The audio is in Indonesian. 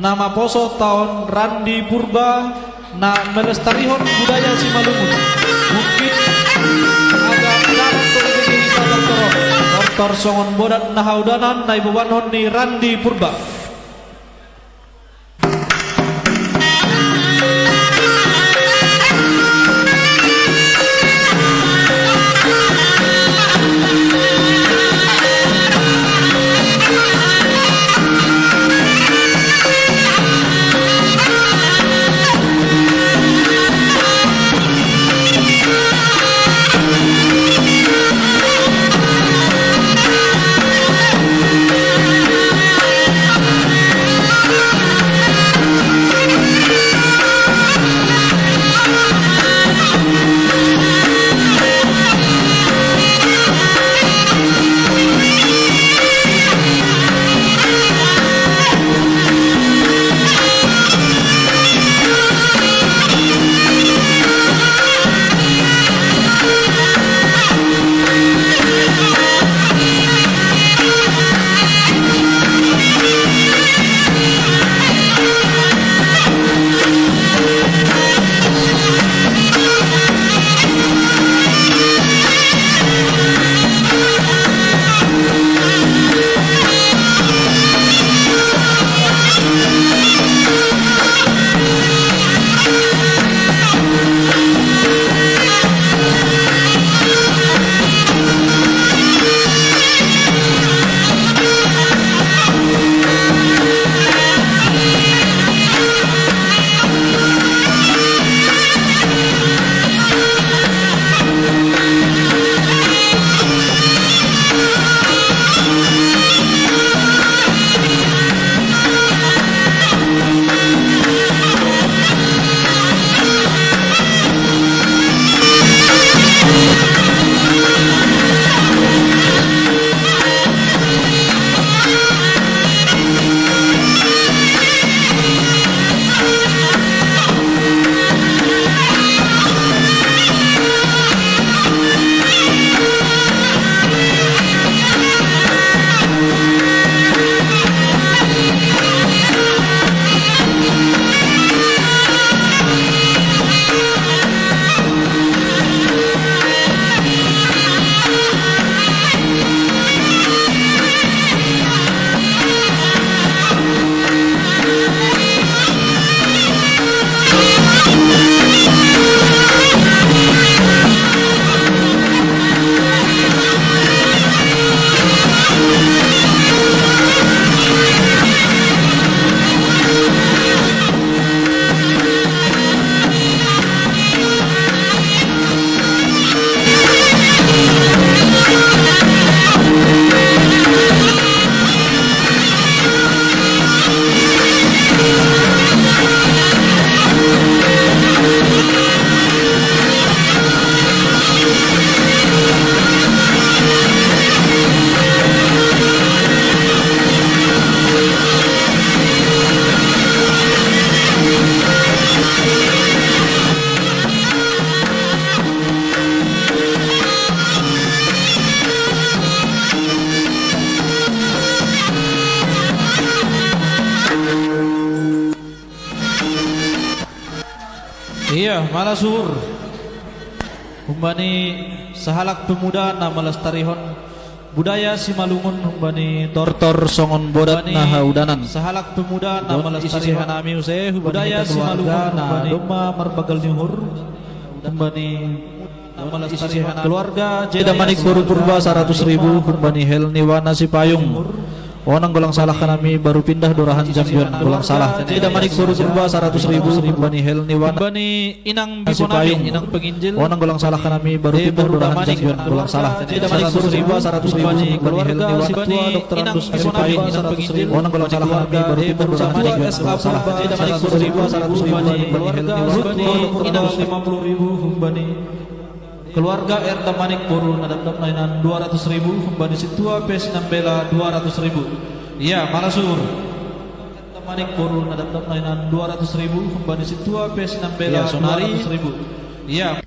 Nama poso tahun Randi Purba na melestarihon budaya Simalungun. Mungkin agak dalam kita Dr. Songon Bodat Nahaudanan na ibubanhon ni Randi Purba. Iya, malasur. Humbani sahalak pemuda na melestarihon budaya Simalungun humbani Dr. Songon Bodat Nahaudanan. Sahalak pemuda na melestarihon nami usai budaya Simalungun na domba marbagal nyuhur humbani na melestarihon keluarga Jeda Manik Boru Purba 100.000 humbani Helni Wana Sipayung. Onang golang salah kanami baru pindah Dorahan Jambuan golang salah. Tidak Manik Boru Purba 100.000 Bani Helni Wana Bani Inang Biponabing Inang Penginjil. Onang golang salah kanami baru pindah Dorahan Jambuan golang salah. Tidak Manik Boru Purba 100.000 Bani Helni Wana Dr. Agus Sipayung Inang Penginjil. Onang golang salah kanami baru pindah Dorahan Jambuan golang salah. Tidak Manik Boru Purba 100.000 Bani Helni Wana Inang 50.000 Bani keluarga Erta Manik Boru nadap mainan 200.000 Bani Situa Pes Nambela 200.000. Iya, malasur. Erta Manik Boru nadap mainan 200.000 Bani Situa Pes Nambela 200.000. Iya.